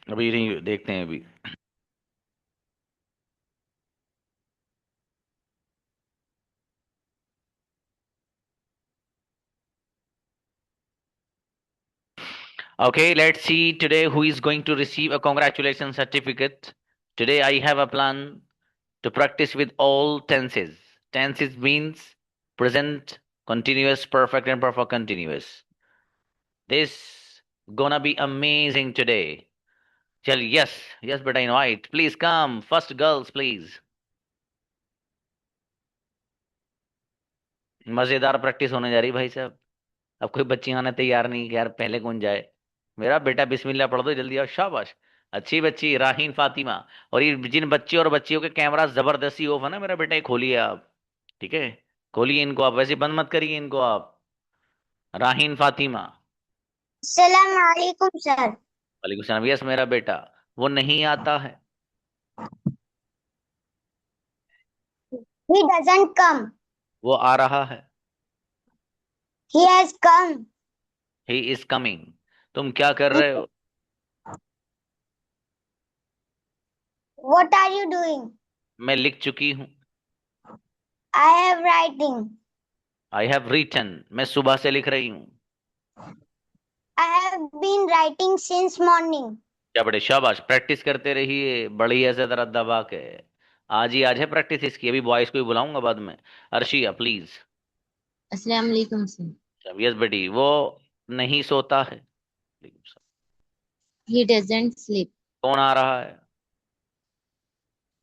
अभी नहीं देखते हैं अभी। Okay, let's see today who is going to receive a congratulations certificate. Today I have a plan to practice with all tenses. Tenses means present, continuous, perfect, and perfect continuous. This gonna be amazing today. Tell yes, yes, but I invite. Please come. First girls, please. मजेदार practice होने जा रही भाई साहब। अब कोई बच्ची आने तैयार नहीं कि यार पहले कौन जाए। मेरा बेटा बिस्मिल्लाह पढ़ दो जल्दी, और शाबाश। अच्छी बच्ची राहीन फातिमा। और ये जिन बच्चे और बच्चियों के कैमरा जबरदस्ती ऑफ है ना, मेरा बेटा, ये खोलिए आप। ठीक है, खोलिए इनको आप, वैसे बंद मत करिए इनको आप। राहीन फातिमा। अस्सलाम वालेकुम सर। वालेकुम सलाम। यस मेरा बेटा। वो नहीं आता है। He doesn't come. वो आ रहा है। He has come. He is coming. तुम क्या कर He, रहे हो? what are you doing? मैं लिख चुकी हूँ। I have writing. I have written. मैं सुबह से लिख रही हूँ। I have been writing since morning. क्या बड़े शाबाश, प्रैक्टिस करते रहिए बढ़िया से जरा दबा के। आज ही आज है प्रैक्टिस इसकी, अभी बॉयज को भी बुलाऊंगा बाद में। अर्शिया प्लीज। अस्सलाम वालेकुम सर। यस बेटी। वो नहीं सोता है। He doesn't sleep. कौन आ रहा है?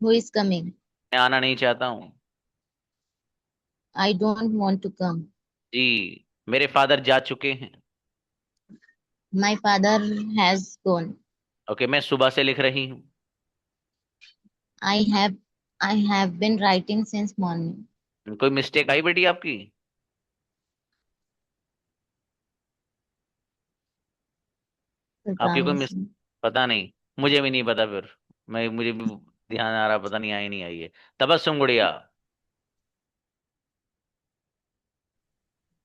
Who is coming? मैं आना नहीं चाहता हूँ। I don't want to come. जी, मेरे फादर जा चुके हैं। My father has gone. Okay, मैं सुबह से लिख रही हूँ। I have I have been writing since morning. कोई मिस्टेक आई बेटी आपकी? पता आपकी कोई नहीं मिस सर। पता नहीं। मुझे भी नहीं पता फिर। मुझे भी ध्यान आ रहा, पता नहीं आई नहीं आई है। तबस्सुम गुड़िया।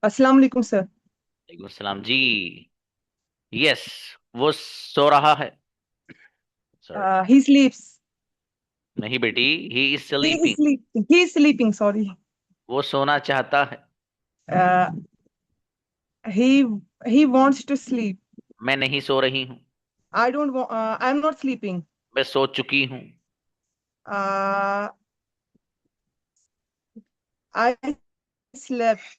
अस्सलाम वालेकुम सर। वालेकुम सलाम जी। यस, वो सो रहा है। सॉरी। He sleeps. नहीं बेटी, he is He is sleeping. sleeping. He is sleeping. Sorry. वो सोना चाहता है। Uh, he he wants to sleep. मैं नहीं सो रही हूँ। I don't want. I'm not sleeping. मैं सो चुकी हूँ। Uh, I slept.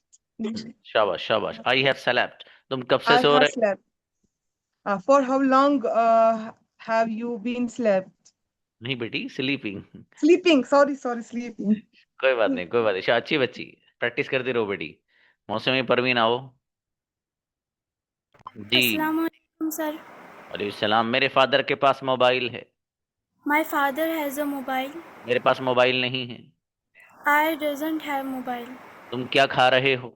शाबाश शाबाश। I have slept. तुम कब से I सो have रहे slept. For how long have you been slept? हो? नहीं बेटी, sleeping. Sleeping. Sorry, sorry, sleeping. कोई बात नहीं, कोई बात नहीं, अच्छी बच्ची। प्रैक्टिस करती रहो बेटी। मौसमी परवीन आओ। जी। अस्सलाम वालेकुम सर। वालेकुम सलाम। मेरे फादर के पास मोबाइल है। My father has a mobile. मेरे पास मोबाइल नहीं है। I doesn't have mobile. तुम क्या खा रहे हो?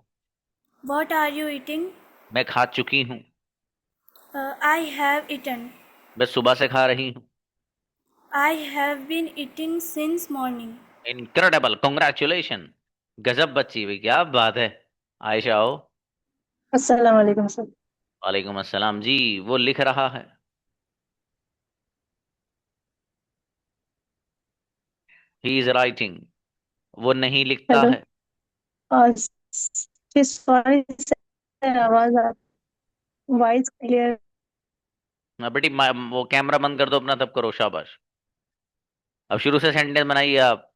What are you eating? मैं खा चुकी हूँ। I have eaten. मैं सुबह से खा रही हूँ। I have been eating since morning. Incredible, congratulation. गजब बच्ची भाई, क्या बात है। आयशा आओ। अस्सलाम वालेकुम सर। वालेकुम अस्सलाम जी। वो लिख रहा है। He is writing. वो नहीं लिखता हेलो। है। और सॉरी सर, आवाज आ वॉइस क्लियर। हाँ बेटी, वो कैमरा बंद कर दो अपना, तब करो, शाबाश। अब शुरू से सेंटेंस बनाइए आप।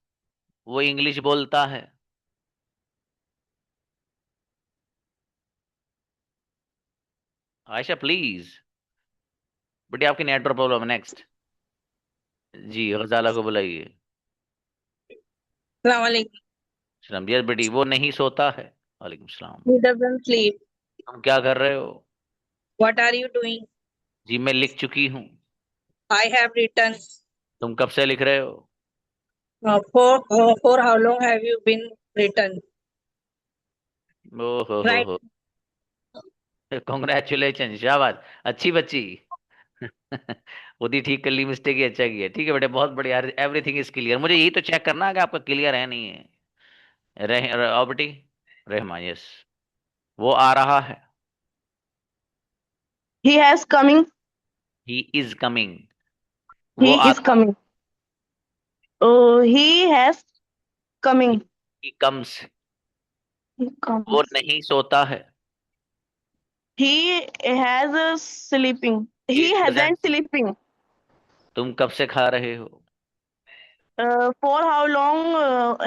वो इंग्लिश बोलता है। आयशा प्लीज। बेटी आपकी नेटवर्क प्रॉब्लम है। नेक्स्ट। जी, गजाला को बुलाइए। अस्सलाम वालेकुम। सलाम। यस बेटी, वो नहीं सोता है। वालेकुम सलाम। He doesn't sleep. तुम क्या कर रहे हो? What are you doing? जी, मैं लिख चुकी हूँ। I have written. तुम कब से लिख रहे हो? For how long have you been written? ओ हो Right. हो कॉन्ग्रेचुलेशन, शाबाश। अच्छी बच्ची। खुद ही ठीक कर ली मिस्टेक, ही अच्छा किया। ठीक है बेटे, बहुत बढ़िया। Everything is clear. मुझे यही तो चेक करना है कि आपका क्लियर है नहीं है। आओ बेटी। रहमा, यस। वो आ रहा है। He has coming. He is coming. वो He is coming. Oh, he has coming. he comes. He वो comes. नहीं सोता है. He has a sleeping. He doesn't. hasn't sleeping. तुम कब से खा रहे हो? For how long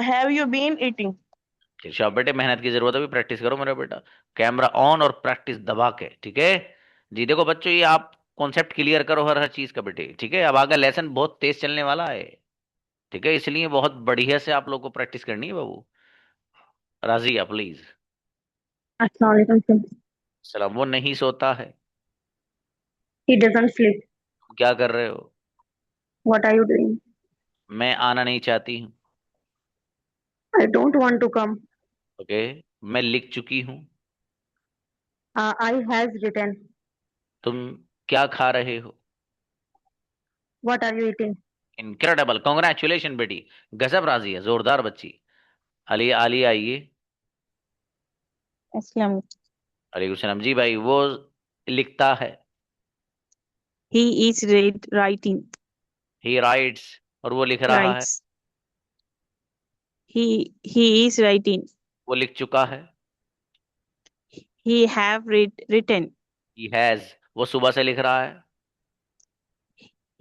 have you been eating? शाबाश बेटे, मेहनत की जरूरत है, भी प्रैक्टिस करो मेरा बेटा. कैमरा ऑन और प्रैक्टिस दबा के, ठीक है जी. देखो बच्चों, ये आप कॉन्सेप्ट क्लियर करो हर हर चीज का बेटे, ठीक है. अब आगे लेसन बहुत तेज चलने वाला है, ठीक है, इसलिए बहुत बढ़िया से आप लोग को प्रैक्टिस करनी है बाबू. राजिया प्लीज. Assalamu alaikum, sir. सलाम. वो नहीं सोता है. He doesn't sleep. तुम क्या कर रहे हो? What are you doing? मैं आना नहीं चाहती हूँ. I don't want to come. Okay. मैं लिख चुकी हूँ. I has written. तुम क्या खा रहे हो? What are you eating? Incredible, congratulation बेटी. गजब राजी है, जोरदार बच्ची. अली आलिया आइए. Aslam. अलैकुम सलाम जी भाई. वो लिखता है. He is writing. He rights. और वो लिख रहा है. Writes. He is writing. वो लिख चुका है. He have written. He has. वो सुबह से लिख रहा है.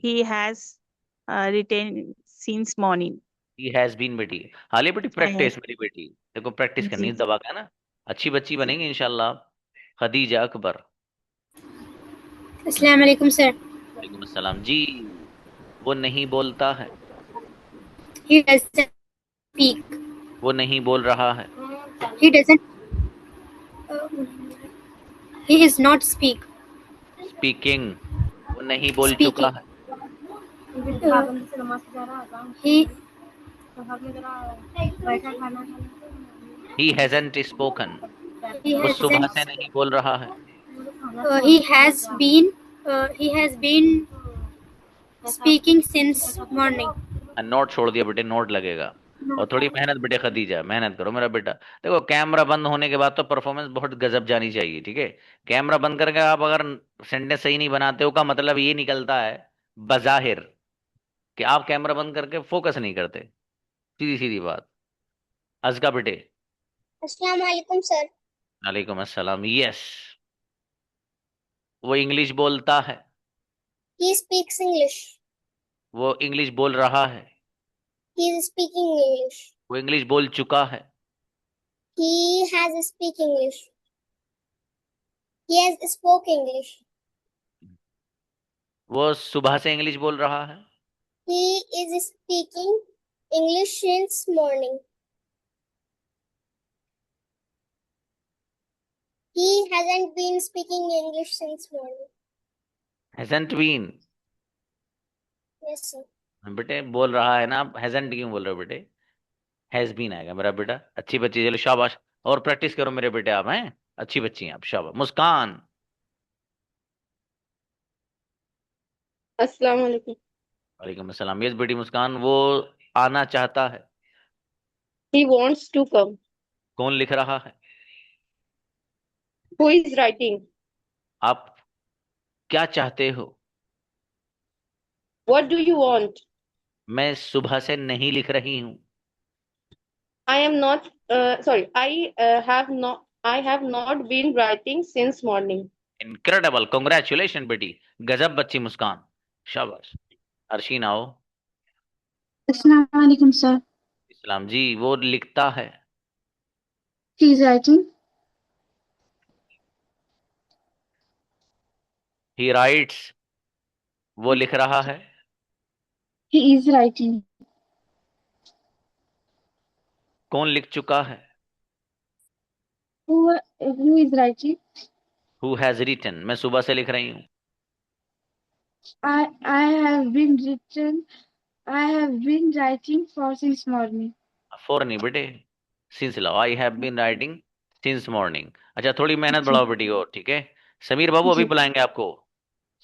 He has written since morning. He has been बेटी. हाली बेटी प्रैक्टिस मेरी बेटी. देखो प्रैक्टिस करनी है जी। दबा के ना. अच्छी बच्ची बनेंगी इंशाल्लाह. खदीजा अकबर. अस्सलाम वालेकुम सर. वालेकुम अस्सलाम जी. वो नहीं बोलता है. He doesn't speak. वो नहीं बोल रहा है. He doesn't. He is not speak. Speaking. वो नहीं बोल चुका है. He he hasn't spoken. he वो सुबह hasn't. से नहीं बोल रहा है. He has been speaking since morning. Note छोड़ दिया बेटे, नोट लगेगा. और थोड़ी मेहनत बेटे खदीजा, मेहनत करो मेरा बेटा. देखो कैमरा बंद होने के बाद तो परफॉर्मेंस बहुत गजब जानी चाहिए, ठीक है. कैमरा बंद करके आप अगर सेंटेंस सही नहीं बनाते हो का मतलब ये निकलता है बजाहिर कि आप कैमरा बंद करके फोकस नहीं करते. सीधी सीधी बात. अजका बेटे. अस्सलाम वालेकुम सर. वालेकुम अस्सलाम. यस. वो इंग्लिश बोलता है. He speaks English. वो इंग्लिश बोल रहा है. He is speaking English. वो इंग्लिश बोल चुका है. He has speak English. He has spoke English. वो सुबह से इंग्लिश बोल रहा है. He is speaking English since morning. He hasn't been speaking English since morning. Hasn't been. Yes, sir. बेटे बोल रहा है ना, हैजंट क्यों बोल रहे हो बेटे? हैज बीन आएगा मेरा बेटा. अच्छी बच्ची. चलो शाबाश. और प्रैक्टिस करो मेरे बेटे, आप हैं अच्छी बच्ची हैं आप. शाबाश. मुस्कान. अस्सलाम वालेकुम. वालेकुम अस्सलाम. यस बेटी मुस्कान. वो आना चाहता है. He wants to come. कौन लिख रहा है? Who is writing? आप क्या चाहते हो? What do you want? मैं सुबह से नहीं लिख रही हूँ. I am not. Sorry. I have not been writing since morning. Incredible, congratulation बेटी. गजब बच्ची मुस्कान. शाबाश. अर्शीन आओ. Assalamu alaikum, sir. इस्लाम जी. वो लिखता है. He is writing. He rights. वो लिख रहा है. He is writing. कौन लिख चुका है? Who is writing? Who has written. मैं सुबह से लिख रही हूँ. I have been written. I have been writing for since morning. For नहीं बेटे, सिंस लाओ. I have been writing since morning. अच्छा थोड़ी मेहनत बढ़ाओ बेटी और, ठीक है. समीर बाबू अभी जी. बुलाएंगे आपको.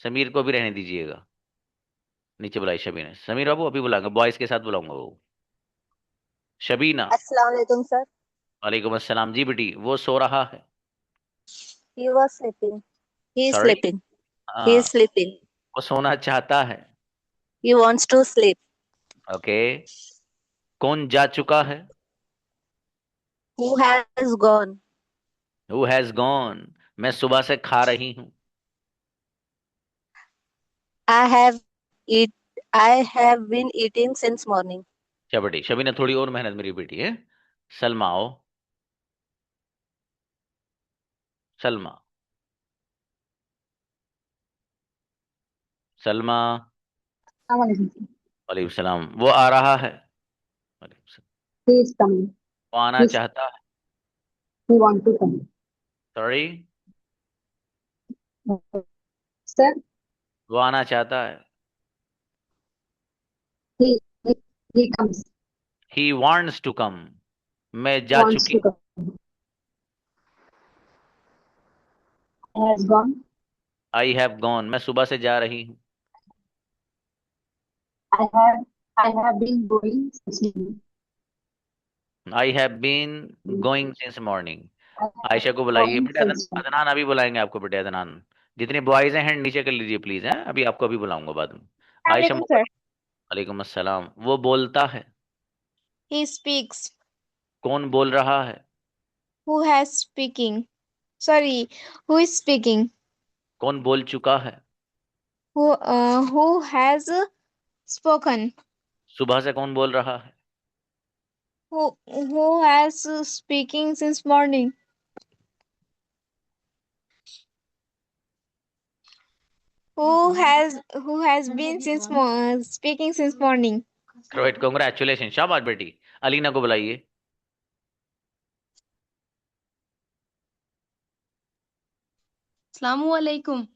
समीर को भी रहने दीजिएगा. नीचे बुलाई शबीना. समीर बाबू अभी बुलाएंगे, बॉयज के साथ बुलाऊंगा वो. शबीना. अस्सलाम वालेकुम सर. वालेकुम अस्सलाम जी बेटी. वो सो रहा है. He was sleeping. He is Sorry? sleeping. हाँ, He is sleeping. वो सोना चाहता है. He wants to sleep. Okay, कौन जा चुका है? Who has gone? Who has gone? मैं सुबह से खा रही हूँ। I have eat. I have been eating since morning. शबटी, शबी ने थोड़ी और मेहनत मेरी बेटी है। सलमा आओ, सलमा, सलमा। वालेकुम सलाम। वो आ रहा है। वालेकुम सलाम। He is coming. वो आना He's, चाहता है। he want to come. Sorry, Sir, वो आना चाहता है। he, he, he comes. He wants to come. मैं जा Wants चुकी, to come. Has gone. I have gone. मैं सुबह से जा रही हूँ। I have been going since morning. I have been going since morning. I have Ayesha को been बुलाइए going बेटे। since morning. अदनान अभी बुलाएंगे आपको बेटे। अदनान, जितने बॉयज हैं हैंड नीचे कर लीजिए प्लीज। हैं, अभी आपको अभी बुलाऊंगा बाद में। Ayesha Assalamualaikum, sir. वालेकुम अस्सलाम। वो बोलता है। He speaks. कौन बोल रहा है? Who has speaking? Sorry, who is speaking? कौन बोल चुका है? Who has spoken? सुबह से कौन बोल रहा है? Who has speaking since morning? Who has been since speaking since morning? Right, congratulation, शाबाश बेटी। अलीना को बुलाइए। Assalamualaikum.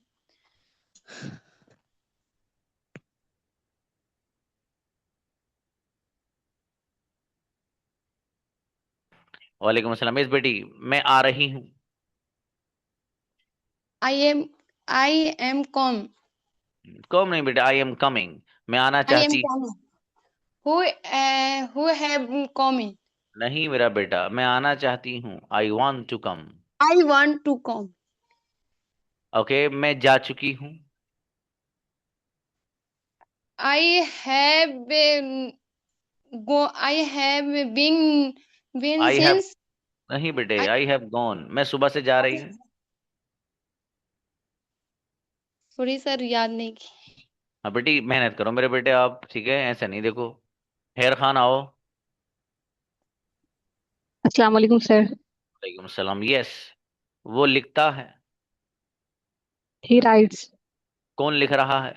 वालेकुम अस्सलाम। इस बेटी, मैं आ रही हूँ। I am come. कम नहीं बेटा, आई एम कमिंग। मैं आना I am चाहती coming. Who have coming? नहीं मेरा बेटा, मैं आना चाहती हूँ। I want to come. I want to come. Okay, मैं जा चुकी हूँ। I have been I have been I have, since नहीं बेटे, I आई हैव गॉन। मैं सुबह से जा रही हूँ। सॉरी सर याद नहीं की। हाँ बेटी, मेहनत करो मेरे बेटे आप, ठीक है? ऐसा नहीं देखो। हैर खान आओ। Assalamu alaikum, sir. वालेकुम सलाम। यस, वो लिखता है। He writes. कौन लिख रहा है?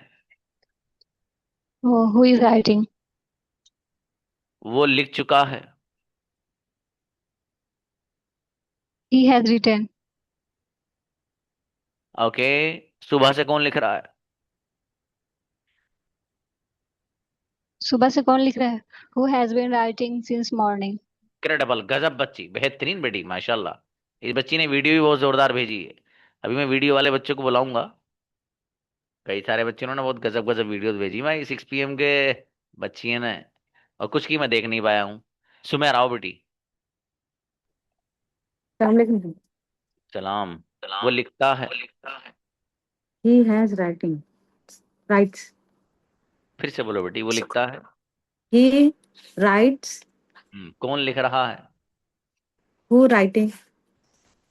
Oh, who is writing? वो लिख चुका है। He has written. ओके, सुबह से कौन लिख रहा है? सुबह से कौन लिख रहा है? Who has been writing since morning? Incredible, गजब बच्ची, बेहतरीन बेटी, माशाल्लाह। इस बच्ची ने वीडियो भी बहुत जोरदार भेजी है। अभी मैं वीडियो वाले बच्चों को बुलाऊंगा। कई सारे बच्चों ने बहुत गजब गजब वीडियोस भेजी। मैं 6 PM के बच्ची है ना, और कुछ की मैं देख नहीं पाया हूँ। सुमेर आओ बेटी। Assalamualaikum. सलाम। वो लिखता है। He has writing. Writes. फिर से बोलो बेटी, वो लिखता है। He writes. कौन लिख रहा है? Who writing?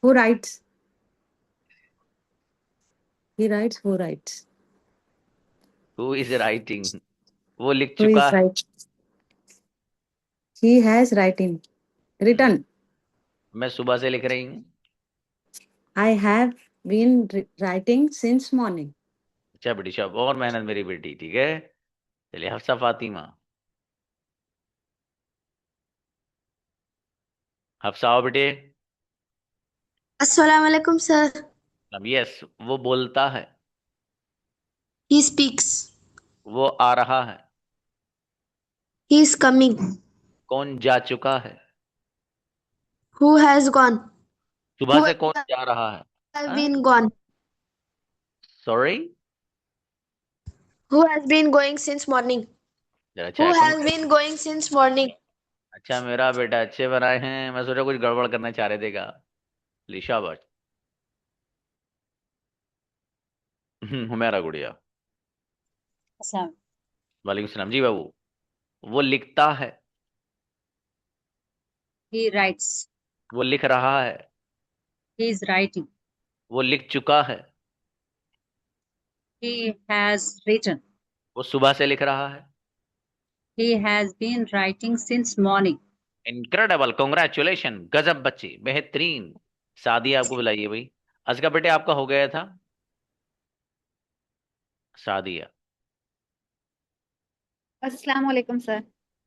Who writes? He writes. Who writes? Who is writing? वो लिख Who चुका is है। writing? He has writing. Written. मैं सुबह से लिख रही हूँ। I have been writing since morning. अच्छा बेटी, शाबाश, और मेहनत मेरी बेटी, ठीक है? चलिए, हफ्सा फातिमा। हफ्सा आओ बेटे। Assalamualaikum sir. यस, वो बोलता है। He speaks. वो आ रहा है। He is coming. कौन जा चुका है? Who has gone? सुबह Who से कौन जा रहा है? have been gone? Sorry, Who has been going since morning? जरा अच्छा Who है। has been going since morning? अच्छा मेरा बेटा, अच्छे बनाए हैं। मैं सोचा कुछ गड़बड़ करना चाह रहे थे क्या? शाबाश। हुमेरा गुड़िया। अच्छा। वालेकुम सलाम जी बाबू। वो लिखता है। He writes. वो लिख रहा है। He is writing. वो लिख चुका है। He has written. वो सुबह से लिख रहा है। He has been writing since morning. Incredible, congratulation, गजब बच्चे, बेहतरीन। सादिया आपको बुलाइए भाई। आज का बेटे आपका हो गया था। सादिया। अस्सलाम वालेकुम सर।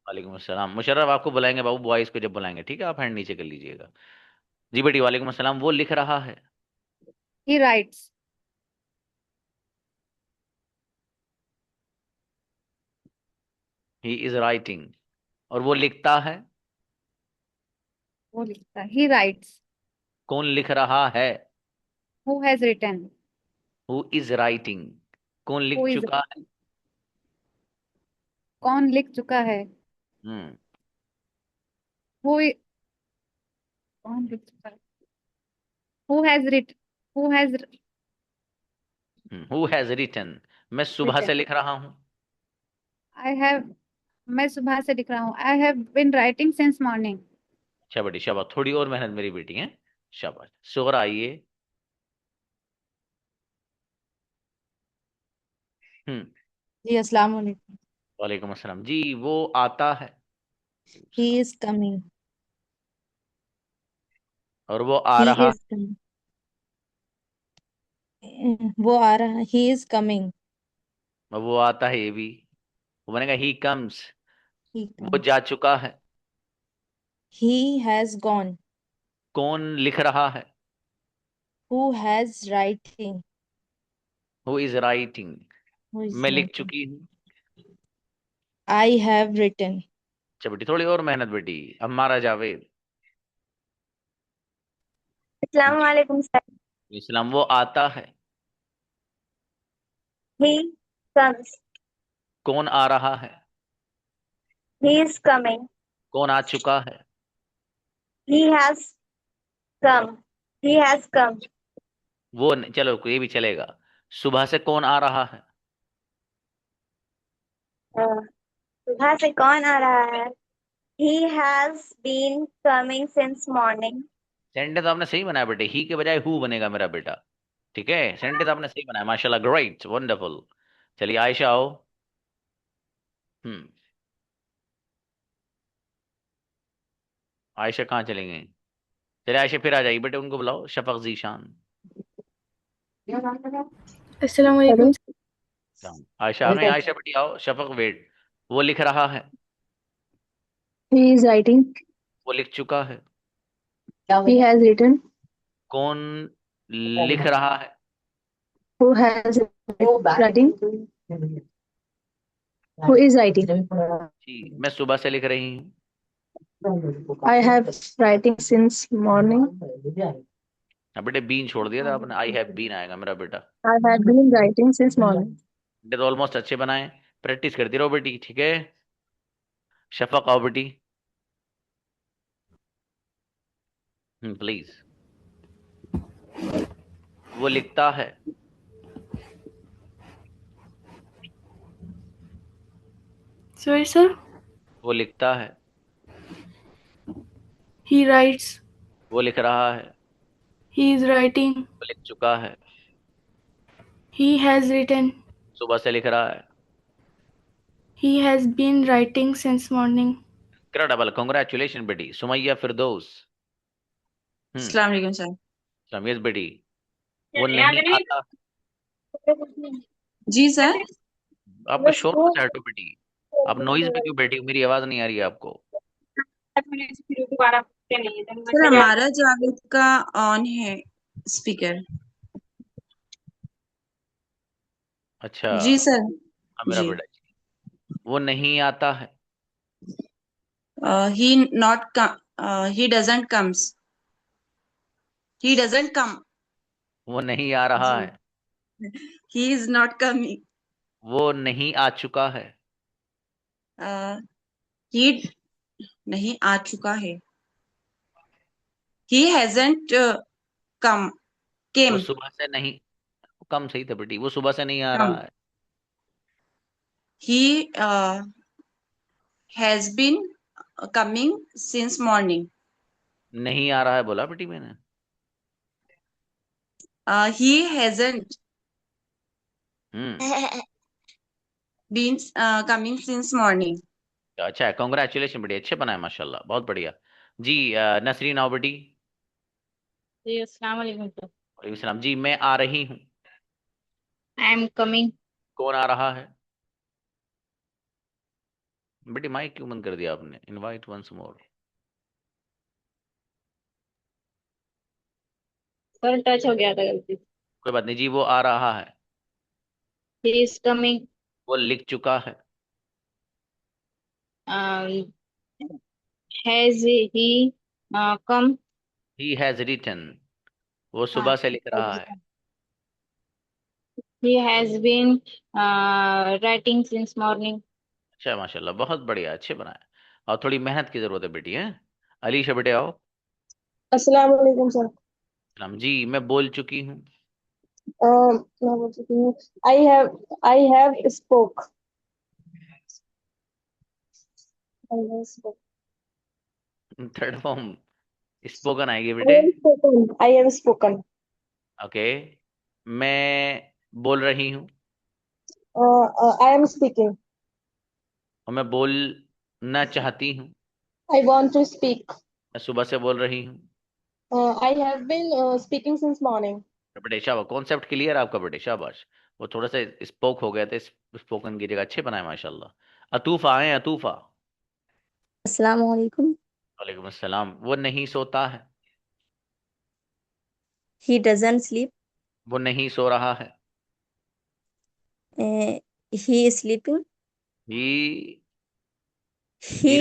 वालेकुम अस्सलाम। मुशर्रफ आपको बुलाएंगे बाबू, बॉयज को जब बुलाएंगे, ठीक है, आप हैंड नीचे कर लीजिएगा। जी बेटी, वालेकुम अस्सलाम। वो लिख रहा है। He writes. He is writing. और वो लिखता है। वो लिखता है। He writes. कौन लिख रहा है। Who has written? Who is writing. कौन Who लिख is? चुका है। कौन लिख चुका है? हम्म। Who i- कौन लिख चुका है? Who has written? Who has who has written. मैं सुबह written? से लिख रहा हूँ। I have. मैं सुबह से लिख रहा हूँ। I have been writing since morning. अच्छा बेटी, शाबाश, थोड़ी और मेहनत मेरी बेटी है। शाबाश। सोहरा आइए। हम्म। जी अस्सलाम वालेकुम. वालेकुम अस्सलाम जी। वो आता है। He is coming. और वो आ He रहा। is coming. वो आ रहा है. He is coming. और वो आता है, ये भी। वो बनेगा ही कम्स। He वो comes. जा चुका है। He has gone. कौन लिख रहा है। Who has writing? Who is writing. Who is मैं लिख writing? चुकी हूँ। I have written. अच्छा बेटी, थोड़ी और मेहनत बेटी। अम्मारा जावेद। अस्सलाम वालेकुम सर. इस्लाम। वो आता है। He comes. कौन आ रहा है। He is coming. कौन आ चुका है। He has come. He has come. चलो ये भी चलेगा। सुबह से कौन आ रहा है। सुबह से कौन आ रहा है? He has been coming since morning. Sentence आपने सही बनाया बेटे, ही के बजाय हु बनेगा मेरा बेटा। ठीक है, सेंटेंस आपने सही बनाया, माशाल्लाह, ग्रेट, वंडरफुल। चलिए आयशा आओ। हम्म। आयशा कहाँ चली गई। चलिए आयशा फिर आ जाइए बेटे, उनको बुलाओ, शफक जीशान। अस्सलाम वालेकुम सर. आयशा आ गई। आयशा बेटी आओ। शफक वेट। वो लिख रहा है। He is writing. वो लिख चुका है। He has written. कौन लिख रहा है। Who has writing? Who is writing? जी, मैं सुबह से लिख रही हूँ। I have writing since morning. बेटे बीन छोड़ दिया था आपने, आई हैव बीन आएगा मेरा बेटा। I have been writing since morning. बेटे तो ऑलमोस्ट अच्छे बनाए, प्रैक्टिस करती रहो बेटी, ठीक है। शफक आओ बेटी। प्लीज। वो लिखता है। Sorry sir. वो लिखता है। He writes. वो लिख रहा है। He is writing. वो लिख चुका है। He has written. सुबह से लिख रहा है। He has been writing since morning. Incredible, congratulation बेटी। सुमैया फिरदौस। अस्सलाम वालेकुम सर. समीर बेटी। वो नहीं आता। जी सर. आपका शोर मचा हटो बेटी। आप नॉइज में क्यों बैठी हो, मेरी आवाज नहीं आ रही है आपको। सर हमारा जावेद का ऑन है स्पीकर. अच्छा। जी सर. हाँ मेरा जी. बेटा जी। वो नहीं आता है। he not come. He doesn't comes. He doesn't come. वो नहीं आ रहा जी. है। He is not coming. वो नहीं आ चुका है। He नहीं आ चुका है. He hasn't come. वो Came. सुबह से नहीं, कम सही था बेटी, वो सुबह से नहीं आ Come. रहा है। He has been coming since morning. नहीं आ रहा है बोला बेटी मैंने. He hasn't been coming since morning. अच्छा है. कांग्रेचुलेशन बेटी, अच्छे बनाए माशाल्लाह, बहुत बढ़िया. जी नसरीन आओ बेटी. जी अस्सलाम वालेकुम सर. वालेकुम सलाम. जी मैं आ रही हूँ. I am coming. कौन आ रहा है बेटी? माइक क्यों बंद कर दिया आपने? Invite once more. Sir touch हो गया था गलती से. कोई बात नहीं जी. वो आ रहा है. He is coming. वो लिख चुका है. Has he come. He has written. वो सुबह से लिख रहा है. He has been writing since morning. अच्छा माशाल्लाह, बहुत बढ़िया, अच्छे बनाए. और थोड़ी मेहनत की जरूरत है बेटी. है अलीशा बेटे आओ. अस्सलाम वालेकुम सर. सलाम जी. मैं बोल चुकी हूँ. मैं बोल चुकी हूँ. I have spoke. Third form spoken आएगी बेटे. I have spoken. ओके. मैं बोल रही हूँ. I am speaking. और मैं बोलना चाहती हूँ. I want to speak. मैं सुबह से बोल रही हूँ. I have been speaking since morning. बेटे शाबाश, कॉन्सेप्ट क्लियर आपका बेटे, शाबाश. वो थोड़ा सा स्पोक हो गया था, स्पोकन की जगह अच्छे बनाए माशाल्लाह. अतूफा आए. अतूफा. अस्सलाम वालेकुम. वालेकुम अस्सलाम. वो नहीं सोता है. He doesn't sleep. वो नहीं सो रहा है. He is sleeping. He He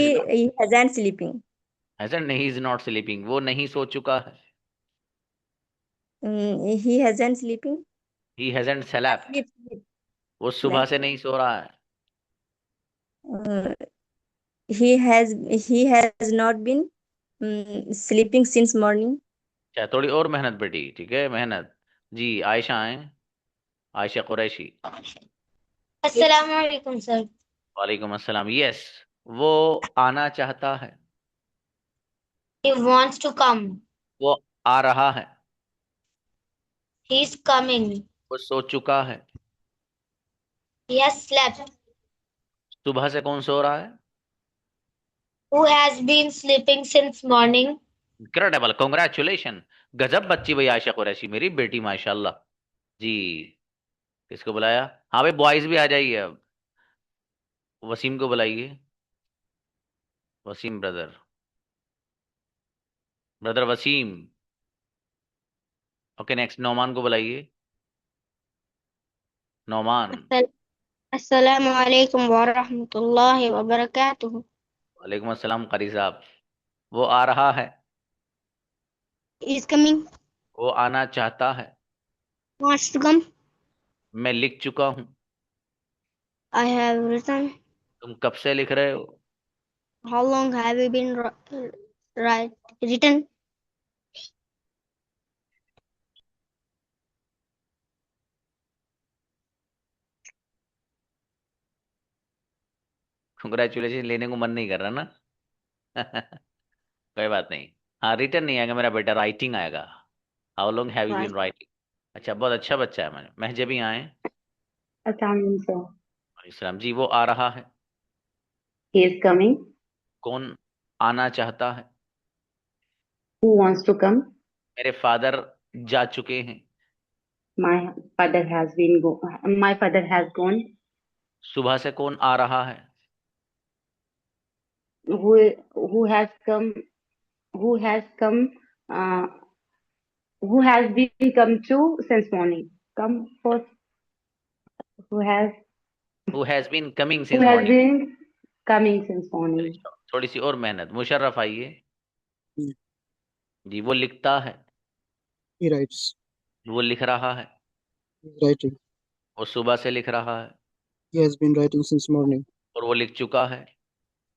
hasn't sleeping. hasn't नहीं, is not sleeping. वो नहीं सो चुका है. He hasn't sleeping. He hasn't slept. Sleep. वो सुबह से नहीं सो रहा है. Uh, he has not been sleeping since morning. अच्छा, थोड़ी और मेहनत बेटी. ठीक है, मेहनत. जी आयशा आए. आयशा कुरैशी. अस्सलाम वालेकुम सर. वालेकुम अस्सलाम. यस. वो आना चाहता है. He wants to come. वो आ रहा है. He is coming. वो सो चुका है. He has slept. सुबह से कौन सो रहा है? Who has been sleeping since morning? Incredible, congratulation. गजब बच्ची भाई आयशा कुरैशी, मेरी बेटी माशाल्लाह. जी किसको बुलाया? हाँ भाई बॉयज भी आ जाइए अब. वसीम को बुलाइए. Wasim brother. Brother Wasim. Okay next Nauman को बुलाइए. नौमान. अस्सलाम वालेकुम व रहमतुल्लाहि व बरकातुहू. वालेकुम अस्सलाम कारी साहब. वो आ रहा है. He is coming. वो आना चाहता है. Wants to come. मैं लिख चुका हूँ. I have written. तुम कब से लिख रहे हो? How long have you been written? Congratulation लेने को मन नहीं कर रहा ना. कोई बात नहीं. हाँ रिटर्न नहीं आएगा मेरा बेटा, राइटिंग आएगा. How long have you been writing. अच्छा बहुत अच्छा बच्चा है. मैंने महजे भी आए. इस्लाम जी. वो आ रहा है. He is coming. कौन आना चाहता है? Who wants to come? मेरे फादर जा चुके हैं. My father has gone. सुबह से कौन आ रहा है? Who has come? Who has come? Who has been come to since morning? Come for who has Who has been coming who since has morning. been coming since morning. थोड़ी सी और मेहनत. मुशर्रफ आइए. जी. वो लिखता है. He writes. वो लिख रहा है. He's writing. वो सुबह से लिख रहा है. He has been writing since morning. और वो लिख चुका है.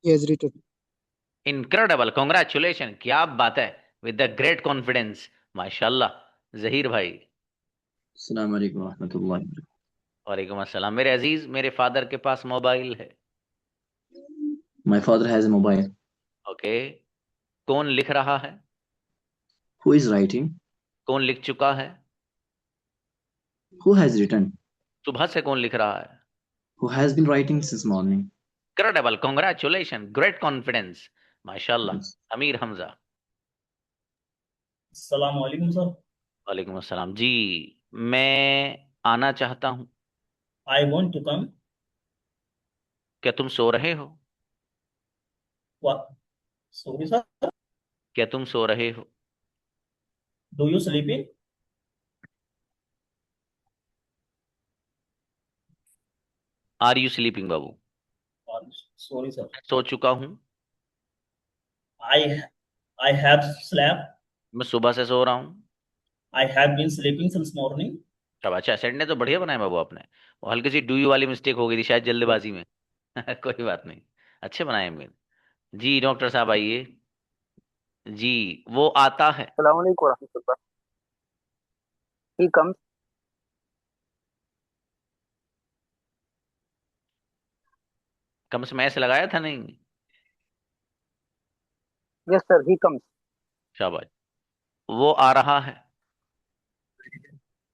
He has written. Incredible, congratulation. क्या बात है. विद द ग्रेट कॉन्फिडेंस माशाल्लाह. जहीर भाई. अस्सलाम वालेकुम रहमतुल्लाहि व बरकातुहू. वालेकुम अस्सलाम। मेरे अजीज, मेरे फादर के पास मोबाइल है। My father has a mobile. Okay, कौन लिख रहा है? Who is writing? कौन लिख चुका है? Who has written? सुबह से कौन लिख रहा है? Who has been writing since morning? Incredible, congratulations, great confidence, माशाल्लाह। Yes. अमीर हमजा। अस्सलाम वालेकुम सर। वालेकुम अस्सलाम जी। मैं आना चाहता हूँ। I want to come. क्या तुम सो रहे हो? What? Sorry sir. क्या तुम सो रहे हो? Do you sleeping? Are you sleeping बाबू? Sorry sir. सो चुका हूँ। I I have slept. मैं सुबह से सो रहा हूँ। I have been sleeping since morning. तब अच्छा, सेंटेंस तो बढ़िया बनाया बाबू आपने। वो हल्की सी डू यू वाली मिस्टेक हो गई थी शायद जल्दबाजी में। कोई बात नहीं, अच्छे बनाए अमीर जी। डॉक्टर साहब आइए जी। वो आता है। अस्सलाम वालेकुम रहमतुल्लाह। He comes. कम से मैं ऐसे लगाया था नहीं? Yes sir, he comes. शाबाश। वो आ रहा है।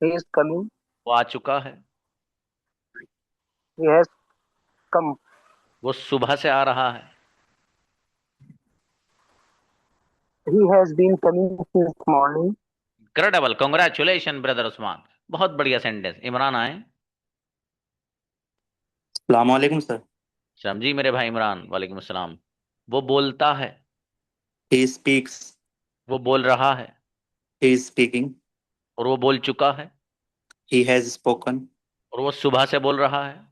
He is coming. वो आ चुका है। He has come. वो सुबह से आ रहा है। He has been coming since morning. Incredible, congratulation brother Usman, बहुत बढ़िया सेंटेंस। इमरान आए। अस्सलाम वालेकुम सर। सलाम जी मेरे भाई इमरान। वालेकुम अस्सलाम। वो बोलता है। He speaks. वो बोल रहा है। He is speaking. और वो बोल चुका है। He has spoken. और वो सुबह से बोल रहा है।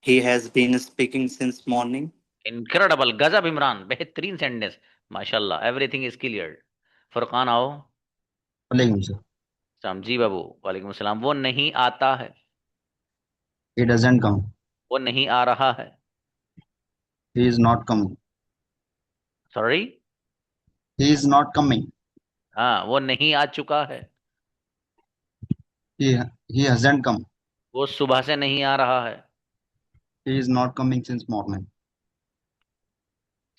He has been speaking since morning. Incredible, गजब इमरान, बेहतरीन सेंटेंस, माशाल्लाह, एवरीथिंग इज क्लियर। फुरकान आओ। वालेकुम सर। सलाम जी बाबू। वालेकुम अस्सलाम। वो नहीं आता है। He doesn't come. वो नहीं आ रहा है। He is not coming. Sorry. He is not coming. हाँ, वो नहीं आ चुका है। He hasn't come. वो सुबह से नहीं आ रहा है। He is not coming since morning.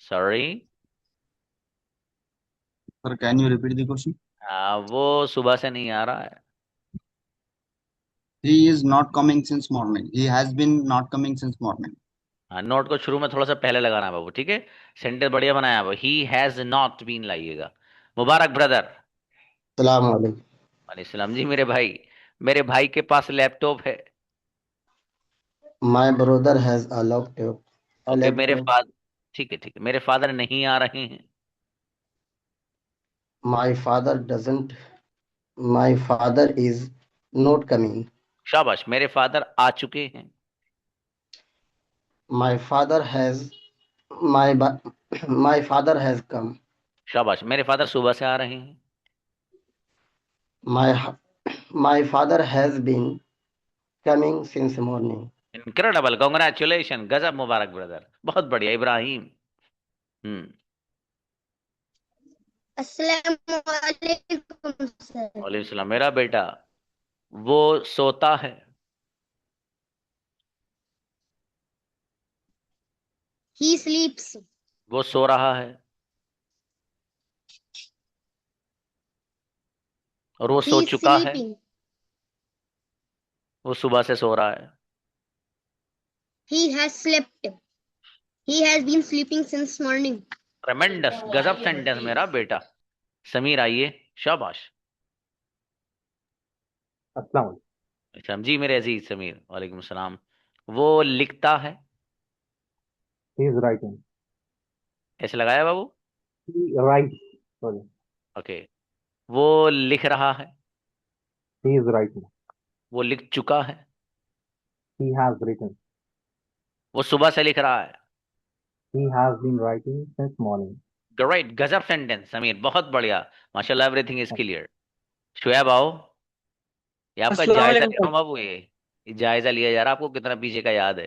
Sorry. Sir, can you repeat the question? हाँ, वो सुबह से नहीं आ रहा है। He is not coming since morning. He has been not coming since morning. हाँ, नोट को शुरू में थोड़ा सा पहले लगाना है बाबू, ठीक है। सेंटेंस बढ़िया बनाया बाबू। ही हैज नॉट बीन लाइएगा। मुबारक ब्रदर। सलाम वालेकुम। वालेकुम जी मेरे भाई। मेरे भाई के पास लैपटॉप है। My brother has a laptop. A okay, मेरे laptop. फादर, ठीक है ठीक है, मेरे फादर नहीं आ रहे हैं। My father doesn't. My father is not coming. शाबाश, मेरे फादर आ चुके हैं। My father has. My father has come. शाबाश, मेरे फादर सुबह से आ रहे हैं। My father has been coming since morning. Incredible, congratulation, गजब, मुबारक ब्रदर, बहुत बढ़िया इब्राहिम। अस्सलाम वालेकुम सर। वालेकुम सलाम मेरा बेटा। वो सोता है। He sleeps. वो सो रहा है। और वो सो He is चुका है। sleeping. वो सुबह से सो रहा है। He has slept. He has been sleeping since morning. ट्रेमेंडस, गजब सेंटेंस मेरा बेटा। समीर आइए, शाबाश। अस्सलाम वालेकुम। जी मेरे अजीज समीर। वालेकुम सलाम। वो लिखता है। He is writing. ऐसे लगाया बाबू? He writes. Sorry. ओके। वो लिख रहा है। He is writing. वो लिख चुका है। He has written. वो सुबह से लिख रहा है। He has been writing since morning. Great, गजब सेंटेंस समीर, बहुत बढ़िया, माशाल्लाह, एवरीथिंग इज क्लियर। शुएब आओ। ये आपका अस्सलाम जायजा ले वालेकुम रहा हूं बाबू, ये जायजा लिया जा रहा है, आपको कितना पीछे का याद है।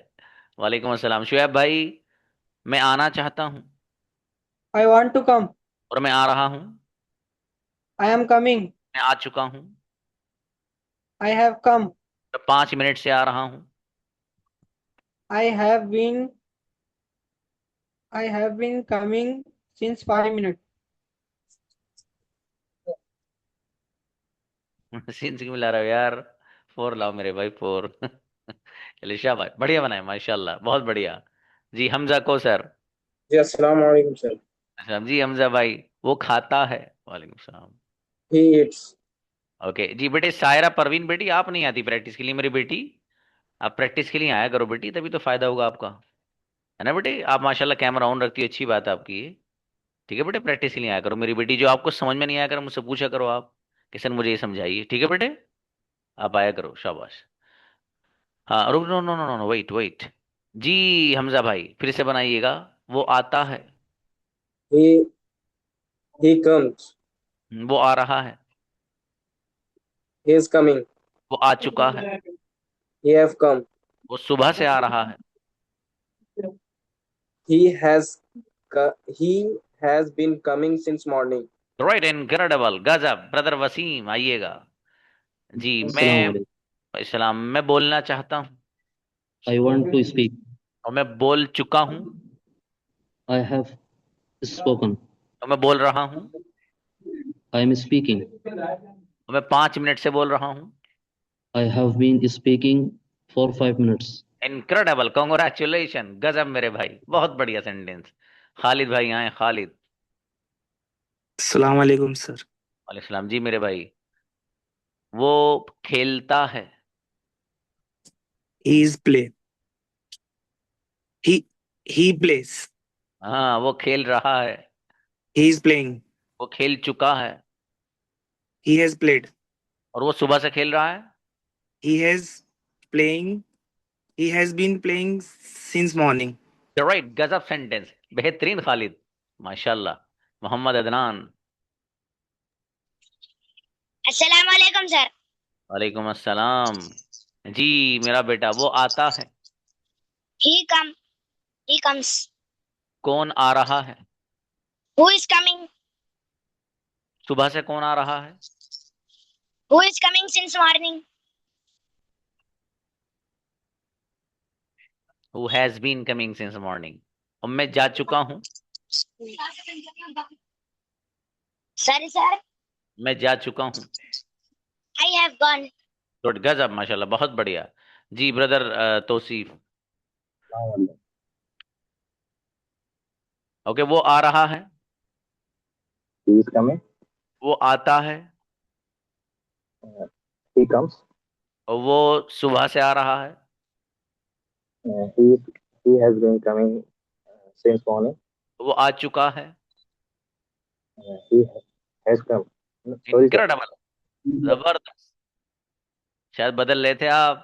वालेकुम अस्सलाम। शुएब भाई, मैं आना चाहता हूँ। I want to come. और मैं आ रहा हूँ। I am coming. मैं आ चुका हूँ। I have come. मैं 5 मिनट से आ रहा हूँ। I have been coming since 5 minutes. Scenes क्यों मिला रहे हो यार? 4 लाओ मेरे भाई, 4। चलिए शाबाश, बढ़िया बनाए माशाल्लाह, बहुत बढ़िया। जी हमजा को सर। जी अस्सलाम वालेकुम सर। अच्छा जी हमजा भाई, वो खाता है। वालेकुम सलाम। He eats. ओके जी बेटे, सायरा परवीन बेटी, आप नहीं आती प्रैक्टिस के लिए मेरी बेटी? आप प्रैक्टिस के लिए आया करो बेटी, तभी तो फायदा होगा आपका, है ना बेटे? आप माशाल्लाह कैमरा ऑन रखती हो, अच्छी बात है आपकी ये। ठीक है बेटे, प्रैक्टिस के लिए आया करो मेरी बेटी। जो आपको समझ में नहीं आया करो मुझसे पूछा करो आप कि सर मुझे ये समझाइए। ठीक है बेटे, आप आया करो, शाबाश। हाँ रुक, no no no no, wait wait. जी हमजा भाई फिर से बनाइएगा। वो आता है। He comes. वो आ रहा है। He is coming. वो आ चुका है। He have come. वो सुबह से आ रहा है। He has he has been coming since morning. Right, incredible, गजब। ब्रदर वसीम आइएगा। जी Assalamu alaikum. इस्लाम, मैं बोलना चाहता हूँ I want to speak. और मैं बोल चुका हूँ I have spoken. और मैं बोल रहा हूँ I am speaking. और मैं 5 मिनट से बोल रहा हूँ। I have been speaking for 5 minutes. Incredible, congratulation, गजब मेरे भाई, बहुत बढ़िया सेंटेंस। खालिद भाई आए, खालिद। अस्सलाम वालेकुम सर। वालेकुम सलाम जी मेरे भाई। वो खेलता है। He is play. He plays. हाँ, वो खेल रहा है। He is playing. वो खेल चुका है। He has played. और वो सुबह से खेल रहा है। He has playing. He has been playing since morning. Right, गजब सेंटेंस, बेहतरीन खालिद, माशाल्लाह। मोहम्मद अदनान। अस्सलाम वालेकुम सर। वालेकुम अस्सलाम। जी मेरा बेटा, वो आता है। He comes. कौन आ रहा है? Who is coming? सुबह से कौन आ रहा है? Who is coming since morning? Who has been coming since morning? और मैं जा चुका हूँ। Sorry sir. मैं जा चुका हूँ। I have gone. गुड, गजब माशाल्लाह, बहुत बढ़िया। जी ब्रदर तौसीफ। ओके, वो आ रहा है। He is coming. वो आता है। He comes. और वो सुबह से आ रहा है। He has been coming since morning. वो आ चुका है। He has come. Sorry sir. Incredible, जबरदस्त। शायद बदल लेते थे आप,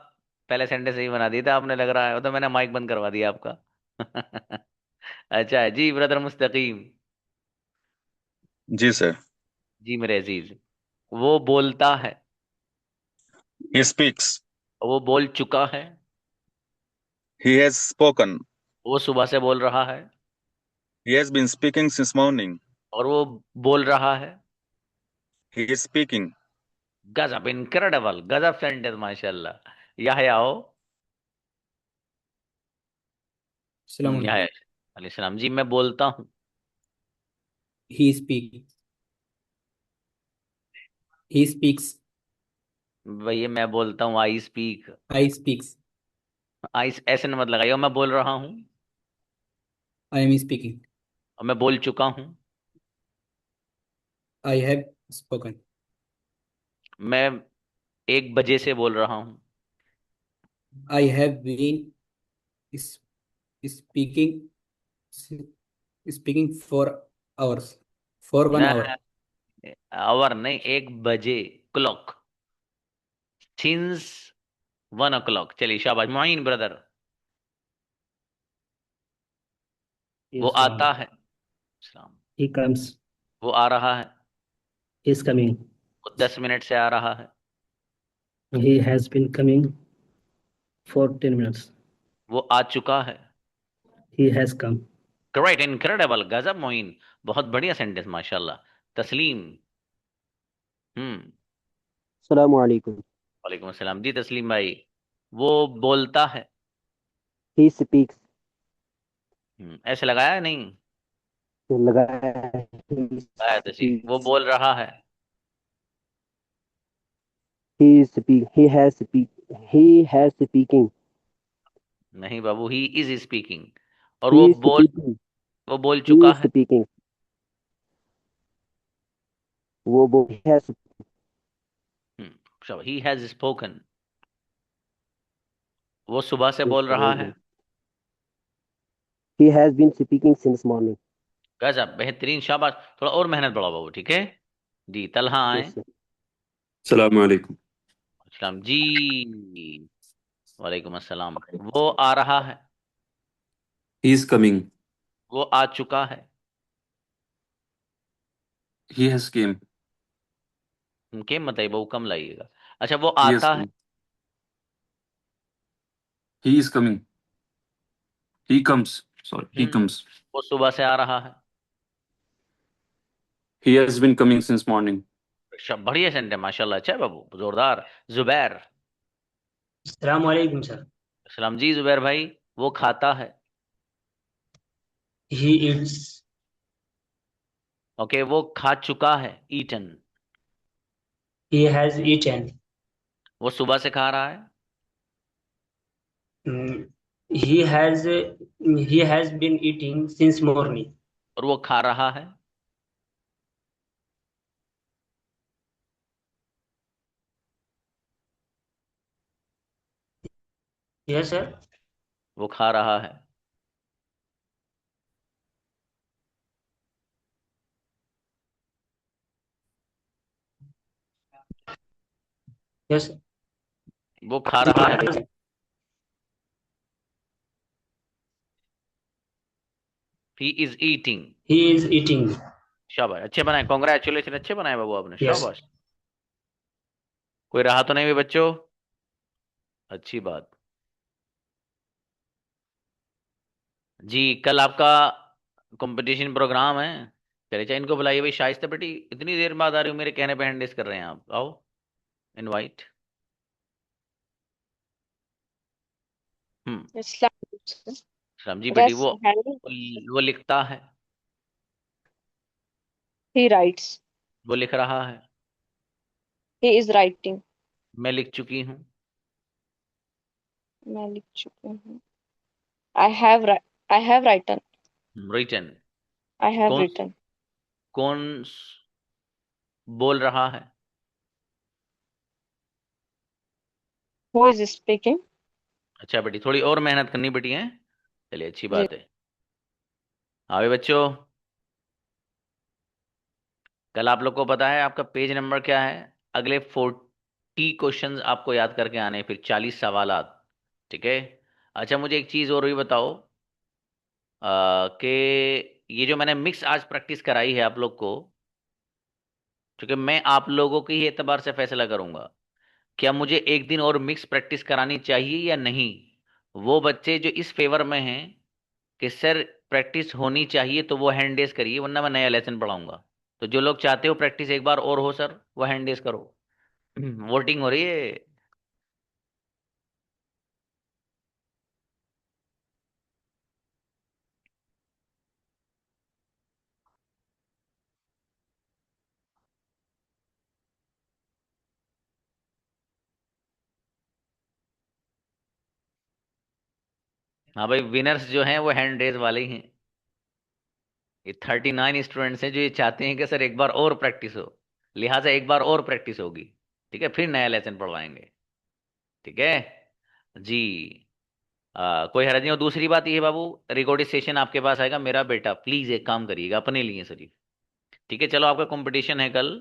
पहले सेंटेंस सही बना दिया था आपने, लग रहा है, वो तो मैंने माइक बंद करवा दिया आपका। अच्छा है जी ब्रदर मुस्तकीम। जी सर। जी मेरे अजीज, वो बोलता है। He speaks. वो बोल चुका है। He has spoken. वो सुबह से बोल रहा है। He has been speaking since morning. और वो बोल रहा है। He is speaking. गजब, इनक्रेडिबल, गजब सेंटेंस माशाल्लाह। याहया आओ। याहया अलैहि सलाम। जी मैं बोलता हूँ। He speaks. He speaks. भैया मैं बोलता हूँ, आई स्पीक। I speaks. आई ऐसे न मत लगाइए, मैं बोल रहा हूँ I am speaking. और मैं बोल चुका हूँ। I have spoken. मैं 1 बजे से बोल रहा हूँ। I have been s- speaking speaking for hours. For 1 hour. Our नहीं, 1 बजे, क्लॉक, सिंस 1 o'clock। चलिए शाबाश मोइन ब्रदर। वो आता है। सलाम। He comes. वो आ रहा है। He is coming. वो 10 मिनट से आ रहा है। He has been coming for 10 minutes. वो आ चुका है। He has come. Great, incredible, गजब मोइन, बहुत बढ़िया सेंटेंस माशाल्लाह। तस्लीम। अस्सलाम वालेकुम। वालेकुम अस्सलाम जी तस्लीम भाई। वो बोलता है। He speaks. ऐसे लगाया नहीं? लगाया. He लगाया तो सी। वो speaks. बोल रहा है। He is speak. He has speak. He has speaking. नहीं बाबू, ही इज स्पीकिंग। और He is speaking. वो बोल He चुका is है। speaking. वो बोल. He has. He has spoken. वो सुबह से बोल रहा है। He has been speaking since morning. गजब, बेहतरीन, शाबाश। थोड़ा और मेहनत बढ़ाओ बाबू, ठीक है जी। तलहा आए। Yes, sir. अस्सलाम वालेकुम। अस्सलाम जी। वालेकुम अस्सलाम। वो आ रहा है। He is coming. वो आ चुका है। He has came. के बताइए बाबू, कम लाइएगा। अच्छा, वो He has आता है। come. He is coming. He comes. Sorry, he comes. वो सुबह से आ रहा है। He has been coming since morning. बढ़िया सेंटेंस, माशाल्लाह, अच्छा है बाबू, जोरदार। जुबैर। अस्सलाम वालेकुम सर। सलाम जी जुबैर भाई। वो खाता है। He eats. ओके, वो खा चुका है, ईटन। He has eaten. वो सुबह से खा रहा है। He has been eating since morning. और वो खा रहा है। Yes sir. वो खा रहा है। Yes sir. वो खा रहा है। He is eating. He is eating. शाबाश, अच्छे बनाए, कॉन्ग्रेचुलेशन, अच्छे बनाए बाबू आपने, Yes. शाबाश। कोई रहा तो नहीं भी बच्चों? अच्छी बात जी। कल आपका कंपटीशन प्रोग्राम है। चलिए, चाहे इनको बुलाइए भाई। शाइस्ता बेटी, इतनी देर बाद आ रही हूँ, मेरे कहने पे हैंड रेस कर रहे हैं आप, आओ इनवाइट। राम जी बेटी, वो लिखता है। He writes. वो लिख रहा है। He is writing. मैं लिख चुकी हूँ। मैं लिख चुकी हूँ। I have written. Written. I have कौन written. कौन बोल रहा है? Who is speaking? अच्छा बेटी, थोड़ी और मेहनत करनी बेटी है। चलिए, अच्छी बात है। आवे बच्चों, कल आप लोग को पता है आपका पेज नंबर क्या है? अगले 40 क्वेश्चंस आपको याद करके आने, फिर 40 सवालात, ठीक है। अच्छा, मुझे एक चीज़ और भी बताओ कि ये जो मैंने मिक्स आज प्रैक्टिस कराई है आप लोग को, क्योंकि मैं आप लोगों के ही एतबार से फैसला करूंगा, क्या मुझे एक दिन और मिक्स प्रैक्टिस करानी चाहिए या नहीं। वो बच्चे जो इस फेवर में हैं कि सर प्रैक्टिस होनी चाहिए, तो वो हैंड रेस करिए, वरना मैं नया लेसन पढ़ाऊंगा। तो जो लोग चाहते हो प्रैक्टिस एक बार और हो सर, वो हैंड रेस करो। वोटिंग हो रही है। हाँ भाई, विनर्स जो हैं वो हैंड रेस वाले ही हैं। ये 39 स्टूडेंट्स हैं जो ये चाहते हैं कि सर एक बार और प्रैक्टिस हो, लिहाजा एक बार और प्रैक्टिस होगी, ठीक है, फिर नया लेसन पढ़वाएंगे, ठीक है जी। कोई हर्ज नहीं हो। दूसरी बात ये है बाबू, रिकॉर्डिंग सेशन आपके पास आएगा। मेरा बेटा प्लीज एक काम करिएगा अपने लिए सिर्फ, ठीक है। चलो, आपका कंपटीशन है कल,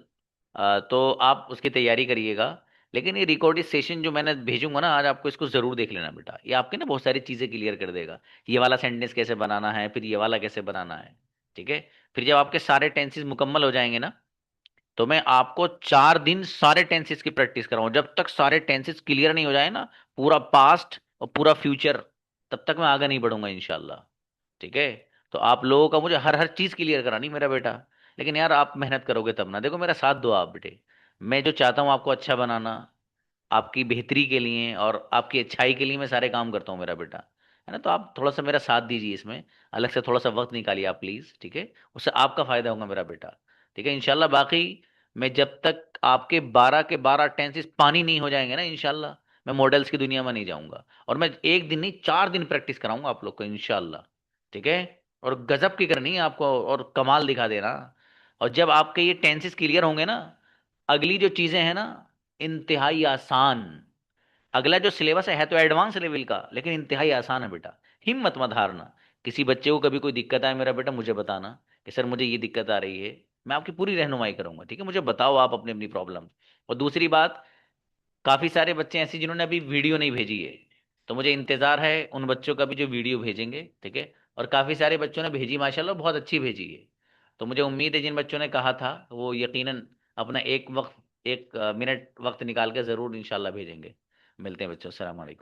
तो आप उसकी तैयारी करिएगा, लेकिन ये रिकॉर्डिंग सेशन जो मैंने भेजूंगा ना आज आपको, इसको जरूर देख लेना बेटा। ये आपके ना बहुत सारी चीजें क्लियर कर देगा। ये वाला सेंटेंस कैसे बनाना है, फिर ये वाला कैसे बनाना है, ठीक है। फिर जब आपके सारे टेंसेस मुकम्मल हो जाएंगे ना, तो मैं आपको 4 दिन सारे टेंसेस की प्रैक्टिस कराऊं। जब तक सारे टेंसेस क्लियर नहीं हो जाए ना, पूरा पास्ट और पूरा फ्यूचर, तब तक मैं आगे नहीं बढ़ूंगा इंशाल्लाह, ठीक है। तो आप लोगों का मुझे हर हर चीज क्लियर करानी मेरा बेटा, लेकिन यार आप मेहनत करोगे तब ना। देखो, मेरा साथ दो आप बेटे। मैं जो चाहता हूँ आपको अच्छा बनाना, आपकी बेहतरी के लिए और आपकी अच्छाई के लिए मैं सारे काम करता हूँ मेरा बेटा। है ना। तो आप थोड़ा सा मेरा साथ दीजिए इसमें, अलग से थोड़ा सा वक्त निकालिए आप प्लीज़, ठीक है। उससे आपका फ़ायदा होगा मेरा बेटा, ठीक है इंशाल्लाह। बाकी मैं जब तक आपके 12 के 12 टेंसेस पानी नहीं हो जाएंगे ना इंशाल्लाह, मैं मॉडल्स की दुनिया में नहीं जाऊंगा। और मैं एक दिन नहीं 4 दिन प्रैक्टिस कराऊंगा आप लोग को इंशाल्लाह, ठीक है। और गजब की करनी है आपको, और कमाल दिखा देना। और जब आपके ये टेंसेस क्लियर होंगे ना, अगली जो चीज़ें हैं ना, इंतहाई आसान। अगला जो सिलेबस है तो एडवांस लेवल का, लेकिन इंतहाई आसान है बेटा। हिम्मत मत हारना। किसी बच्चे को कभी कोई दिक्कत आए मेरा बेटा मुझे बताना कि सर मुझे ये दिक्कत आ रही है, मैं आपकी पूरी रहनुमाई करूंगा, ठीक है। मुझे बताओ आप अपनी अपनी प्रॉब्लम। और दूसरी बात, काफ़ी सारे बच्चे ऐसे जिन्होंने अभी वीडियो नहीं भेजी है, तो मुझे इंतज़ार है उन बच्चों का भी जो वीडियो भेजेंगे, ठीक है। और काफ़ी सारे बच्चों ने भेजी माशाल्लाह, बहुत अच्छी भेजी है। तो मुझे उम्मीद है जिन बच्चों ने कहा था वो यकीनन अपना एक मिनट वक्त निकाल के ज़रूर इंशाल्लाह भेजेंगे। मिलते हैं बच्चों, अस्सलाम वालेकुम।